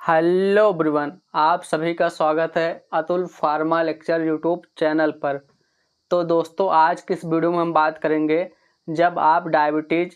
Hello everyone, आप सभी का स्वागत है Atul pharma lecture YouTube channel पर। तो दोस्तों, आज किस वीडियो में हम बात करेंगे, जब आप डायबिटीज़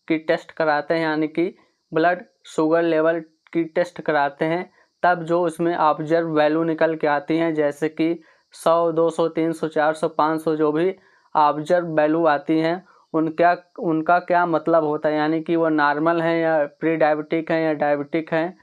की टेस्ट कराते हैं यानी कि ब्लड शुगर लेवल की टेस्ट कराते हैं, तब जो उसमें ऑब्जर्व वैल्यू निकल के आती हैं, जैसे कि 100, 200, 300, 400, 500 जो भी ऑब्जर्व वैल्यू आती हैं उनका क्या मतलब होता है, यानी कि वो नॉर्मल है या प्री डायबिटिक है या डायबिटिक है।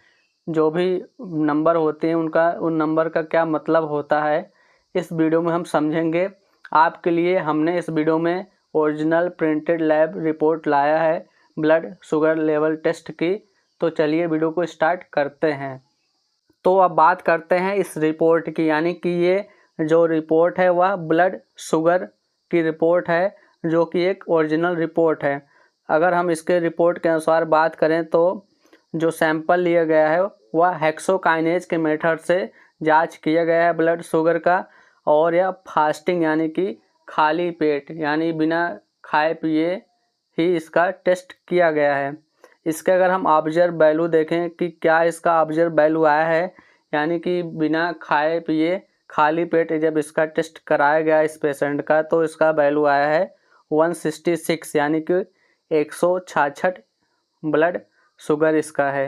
जो भी नंबर होते हैं उन नंबर का क्या मतलब होता है, इस वीडियो में हम समझेंगे। आपके लिए हमने इस वीडियो में ओरिजिनल प्रिंटेड लैब रिपोर्ट लाया है ब्लड शुगर लेवल टेस्ट की। तो चलिए वीडियो को स्टार्ट करते हैं। तो अब बात करते हैं इस रिपोर्ट की, यानी कि ये जो रिपोर्ट है वह ब्लड शुगर की रिपोर्ट है, जो कि एक ओरिजिनल रिपोर्ट है। अगर हम इसके रिपोर्ट के अनुसार बात करें तो जो सैंपल लिया गया है वह हेक्सोकाइनेज के मेथड से जांच किया गया है ब्लड शुगर का, और यह फास्टिंग यानी कि खाली पेट यानी बिना खाए पिए ही इसका टेस्ट किया गया है। इसके अगर हम ऑब्जर्व वैल्यू देखें कि क्या इसका ऑब्जर्व वैल्यू आया है, यानी कि बिना खाए पिए खाली पेट जब इसका टेस्ट कराया गया इस पेशेंट का, तो इसका वैल्यू आया है 166 यानी कि 166 ब्लड शुगर इसका है।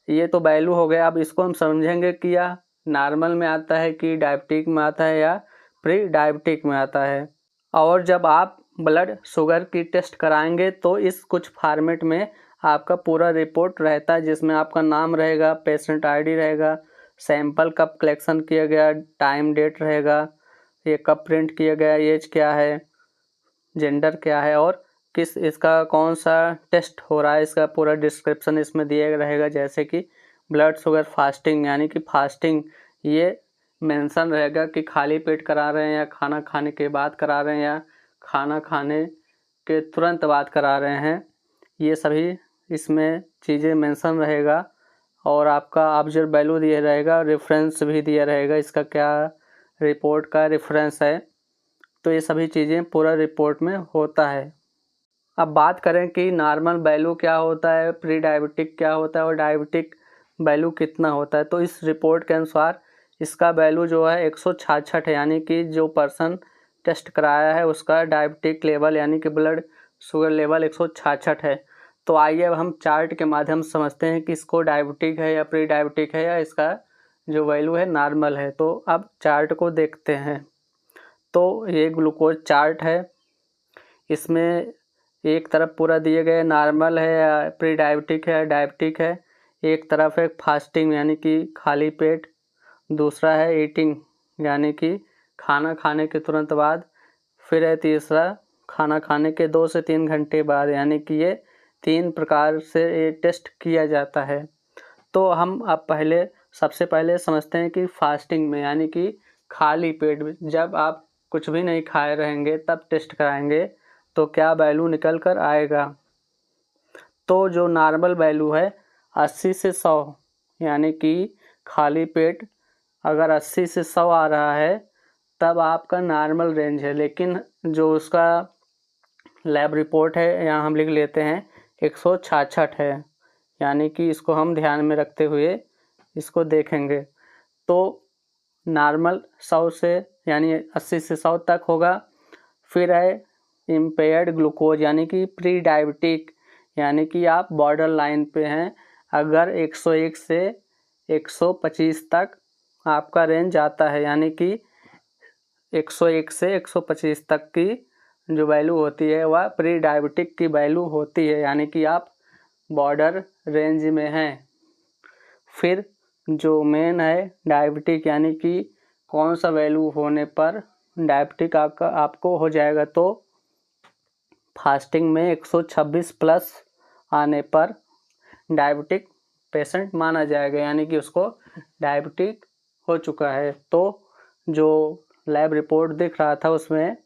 ये तो वैल्यू हो गया। अब इसको हम समझेंगे कि यह नॉर्मल में आता है कि डायबिटिक में आता है या प्री डायबिटिक में आता है। और जब आप ब्लड शुगर की टेस्ट कराएंगे तो इस कुछ फॉर्मेट में आपका पूरा रिपोर्ट रहता है, जिसमें आपका नाम रहेगा, पेशेंट आईडी रहेगा, सैंपल कब कलेक्शन किया गया, टाइम डेट रहेगा, ये कब प्रिंट किया गया, एज क्या है, जेंडर क्या है और किस इसका कौन सा टेस्ट हो रहा है, इसका पूरा डिस्क्रिप्शन इसमें दिया रहेगा। जैसे कि ब्लड शुगर फास्टिंग यानी कि फास्टिंग, ये मेंशन रहेगा कि खाली पेट करा रहे हैं या खाना खाने के बाद करा रहे हैं या खाना खाने के तुरंत बाद करा रहे हैं। ये सभी इसमें चीज़ें मेंशन रहेगा, और आपका ऑब्जर्व वैल्यू दिया रहेगा, रेफरेंस भी दिया रहेगा, इसका क्या रिपोर्ट का रेफरेंस है। तो ये सभी चीज़ें पूरा रिपोर्ट में होता है। अब बात करें कि नॉर्मल वैल्यू क्या होता है, प्री डायबिटिक क्या होता है और डायबिटिक वैल्यू कितना होता है। तो इस रिपोर्ट के अनुसार इसका वैल्यू जो है 166 है, यानी कि जो पर्सन टेस्ट कराया है उसका डायबिटिक लेवल यानी कि ब्लड शुगर लेवल 166 है। तो आइए अब हम चार्ट के माध्यम से समझते हैं कि इसको डायबिटिक है या प्री डायबिटिक है या इसका जो वैल्यू है नॉर्मल है। तो अब चार्ट को देखते हैं। तो ये ग्लूकोज चार्ट है, इसमें एक तरफ पूरा दिए गए नॉर्मल है या प्री डायबिटिक है या डायबिटिक है, एक तरफ है फास्टिंग यानी कि खाली पेट, दूसरा है ईटिंग यानी कि खाना खाने के तुरंत बाद, फिर है तीसरा खाना खाने के 2 से 3 घंटे बाद, यानी कि ये 3 प्रकार से ये टेस्ट किया जाता है। तो हम अब सबसे पहले समझते हैं कि फास्टिंग में यानी कि खाली पेट में जब आप कुछ भी नहीं खाए रहेंगे तब टेस्ट कराएंगे तो क्या वैल्यू निकल कर आएगा। तो जो नॉर्मल वैल्यू है 80 से 100, यानी कि खाली पेट अगर 80 से 100 आ रहा है तब आपका नॉर्मल रेंज है। लेकिन जो उसका लैब रिपोर्ट है यहाँ हम लिख लेते हैं 166 है, यानी कि इसको हम ध्यान में रखते हुए इसको देखेंगे। तो नॉर्मल 100 से यानी 80 से 100 तक होगा। फिर है इम्पेयर्ड ग्लूकोज यानी कि प्री डायबिटिक, यानी कि आप बॉर्डर लाइन पे हैं। अगर 101 से 125 तक आपका रेंज आता है, यानी कि 101 से 125 तक की जो वैल्यू होती है वह प्री डायबिटिक की वैल्यू होती है, यानी कि आप बॉर्डर रेंज में हैं। फिर जो मेन है डायबिटिक, यानी कि कौन सा वैल्यू होने पर डायबिटिक आपको हो जाएगा। तो फास्टिंग में 126 प्लस आने पर डायबिटिक पेशेंट माना जाएगा, यानी कि उसको डायबिटिक हो चुका है। तो जो लैब रिपोर्ट दिख रहा था उसमें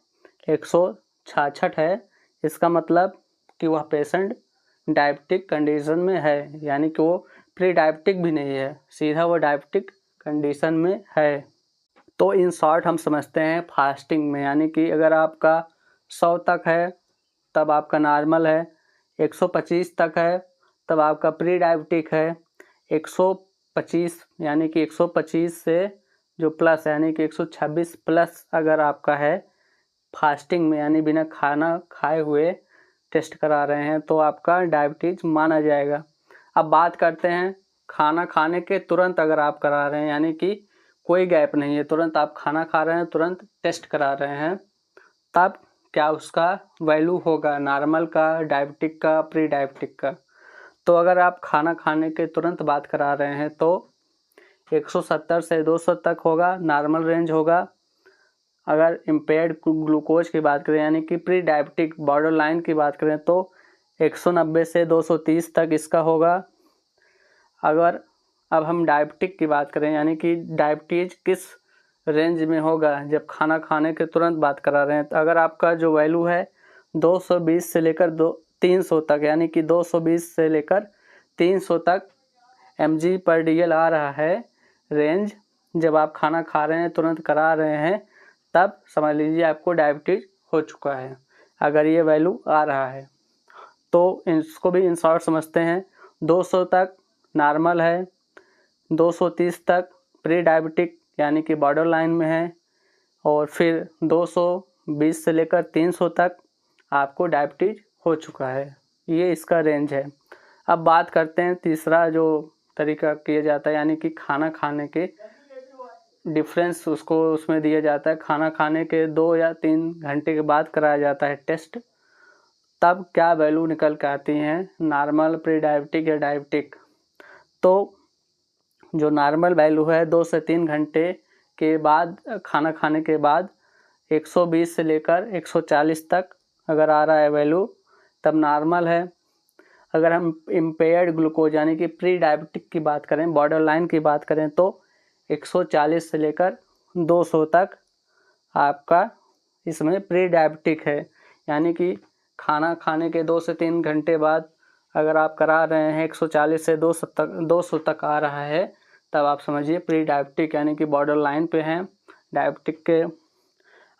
166 है, इसका मतलब कि वह पेशेंट डायबिटिक कंडीशन में है, यानी कि वो प्री डायबिटिक भी नहीं है, सीधा वो डायबिटिक कंडीशन में है। तो इन शॉर्ट हम समझते हैं फास्टिंग में, यानी कि अगर आपका 100 तक है तब आपका नॉर्मल है, 125 तक है तब आपका प्री डायबिटिक है, 125 यानी कि 125 से जो प्लस यानी कि 126 प्लस अगर आपका है फास्टिंग में यानी बिना खाना खाए हुए टेस्ट करा रहे हैं तो आपका डायबिटीज़ माना जाएगा। अब बात करते हैं खाना खाने के तुरंत अगर आप करा रहे हैं यानी कि कोई गैप नहीं है, तुरंत आप खाना खा रहे हैं, तुरंत टेस्ट करा रहे हैं, तब क्या उसका वैल्यू होगा नॉर्मल का, डायबिटिक का, प्री डायबिटिक का। तो अगर आप खाना खाने के तुरंत बात करा रहे हैं तो 170 से 200 तक होगा, नॉर्मल रेंज होगा। अगर इम्पेयर्ड ग्लूकोज की बात करें यानी कि प्री डायबिटिक बॉर्डर लाइन की बात करें तो 190 से 230 तक इसका होगा। अगर अब हम डायबिटिक की बात करें यानी कि डायबिटीज़ किस रेंज में होगा जब खाना खाने के तुरंत बात करा रहे हैं, तो अगर आपका जो वैल्यू है 220 से लेकर 300 तक यानी कि 220 से लेकर 300 तक mg/dl आ रहा है रेंज, जब आप खाना खा रहे हैं तुरंत करा रहे हैं तब समझ लीजिए आपको डायबिटीज़ हो चुका है। अगर ये वैल्यू आ रहा है तो इसको भी इन शॉर्ट समझते हैं। 200 तक नॉर्मल है, 230 तक प्री डायबिटिक यानी कि बॉर्डर लाइन में है, और फिर 220 से लेकर 300 तक आपको डायबिटीज़ हो चुका है। ये इसका रेंज है। अब बात करते हैं तीसरा जो तरीका किया जाता है यानी कि खाना खाने के डिफरेंस उसको उसमें दिया जाता है। खाना खाने के 2 या 3 घंटे के बाद कराया जाता है टेस्ट, तब क्या वैल्यू निकल के आती हैं नॉर्मल, प्री डायबिटिक या डायबिटिक। तो जो नॉर्मल वैल्यू है 2 से 3 घंटे के बाद खाना खाने के बाद 120 से लेकर 140 तक अगर आ रहा है वैल्यू तब नॉर्मल है। अगर हम इम्पेयर्ड ग्लूकोज यानी कि प्री डायबिटिक की बात करें, बॉर्डर लाइन की बात करें तो 140 से लेकर 200 तक आपका इसमें प्री डायबिटिक है। यानी कि खाना खाने के 2 से 3 घंटे बाद अगर आप करा रहे हैं 140 से 200 तक आ रहा है तब आप समझिए प्री डायबिटिक यानी कि बॉर्डर लाइन पे हैं डायबिटिक के।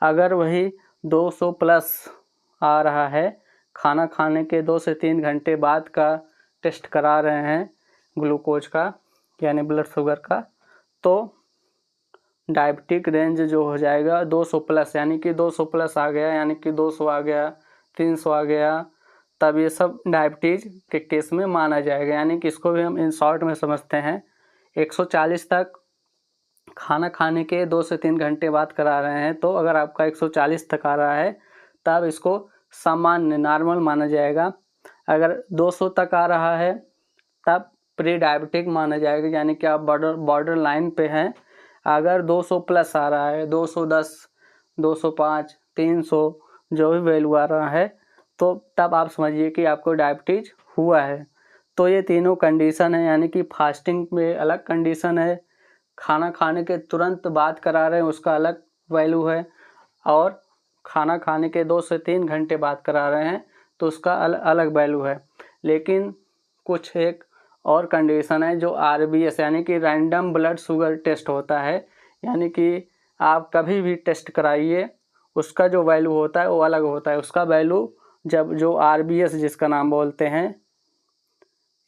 अगर वही 200 प्लस आ रहा है खाना खाने के 2 से 3 घंटे बाद का टेस्ट करा रहे हैं ग्लूकोज का यानी ब्लड शुगर का, तो डायबिटिक रेंज जो हो जाएगा 200 प्लस यानी कि 200 प्लस आ गया यानी कि 200 आ गया, 300 आ गया, तब ये सब डायबिटीज़ के केस में माना जाएगा। यानी कि इसको भी हम इन शॉर्ट में समझते हैं। 140 तक खाना खाने के 2 से 3 घंटे बाद करा रहे हैं तो अगर आपका 140 तक आ रहा है तब इसको सामान्य नॉर्मल माना जाएगा। अगर 200 तक आ रहा है तब प्री डायबिटिक माना जाएगा यानी कि आप बॉर्डर लाइन पे हैं। अगर 200 प्लस आ रहा है 210, 205, 300 जो भी वैल्यू आ रहा है तो तब आप समझिए कि आपको डायबिटीज़ हुआ है। तो ये तीनों कंडीशन है यानी कि फास्टिंग में अलग कंडीशन है, खाना खाने के तुरंत बाद करा रहे हैं उसका अलग वैल्यू है, और खाना खाने के 2 से 3 घंटे बाद करा रहे हैं तो उसका अलग वैल्यू है। लेकिन कुछ एक और कंडीशन है जो RBS यानी कि रैंडम ब्लड शुगर टेस्ट होता है। यानी कि आप कभी भी टेस्ट कराइए उसका जो वैल्यू होता है वो अलग होता है। उसका वैल्यू जब जो RBS जिसका नाम बोलते हैं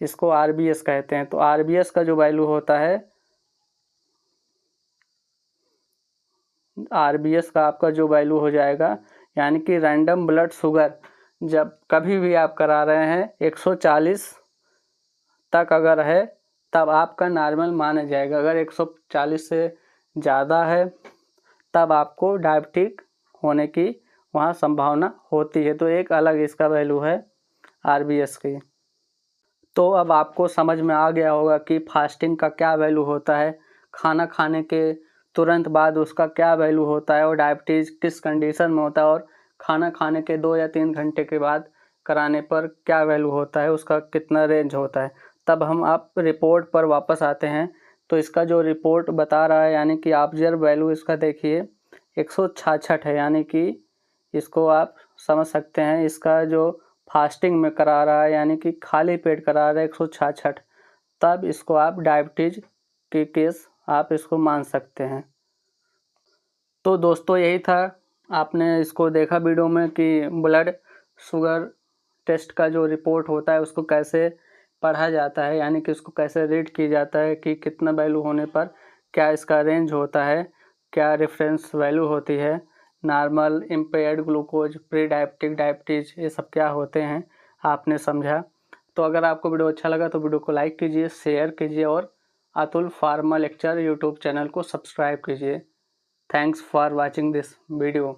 इसको RBS कहते हैं, तो RBS का जो वैल्यू होता है RBS का आपका जो वैल्यू हो जाएगा यानी कि रैंडम ब्लड शुगर जब कभी भी आप करा रहे हैं 140 तक अगर है तब आपका नॉर्मल माना जाएगा। अगर 140 से ज़्यादा है तब आपको डायबिटिक होने की वहाँ संभावना होती है। तो एक अलग इसका वैल्यू है RBS की। तो अब आपको समझ में आ गया होगा कि फास्टिंग का क्या वैल्यू होता है, खाना खाने के तुरंत बाद उसका क्या वैल्यू होता है, और डायबिटीज़ किस कंडीशन में होता है, और खाना खाने के 2 या 3 घंटे के बाद कराने पर क्या वैल्यू होता है, उसका कितना रेंज होता है। तब हम आप रिपोर्ट पर वापस आते हैं तो इसका जो रिपोर्ट बता रहा है यानी कि ऑब्जर्व वैल्यू इसका देखिए 166 है। यानी कि इसको आप समझ सकते हैं इसका जो फास्टिंग में करा रहा है यानी कि खाली पेट करा रहा है 166, तब इसको आप डायबिटीज़ के केस आप इसको मान सकते हैं। तो दोस्तों यही था, आपने इसको देखा वीडियो में कि ब्लड शुगर टेस्ट का जो रिपोर्ट होता है उसको कैसे पढ़ा जाता है, यानी कि इसको कैसे रीड किया जाता है कि कितना वैल्यू होने पर क्या इसका रेंज होता है, क्या रेफरेंस वैल्यू होती है, normal, impaired glucose, pre diabetic, diabetes, ये सब क्या होते हैं आपने समझा। तो अगर आपको वीडियो अच्छा लगा तो वीडियो को लाइक कीजिए, शेयर कीजिए और Atul pharma lecture YouTube channel को सब्सक्राइब कीजिए। Thanks for watching this video.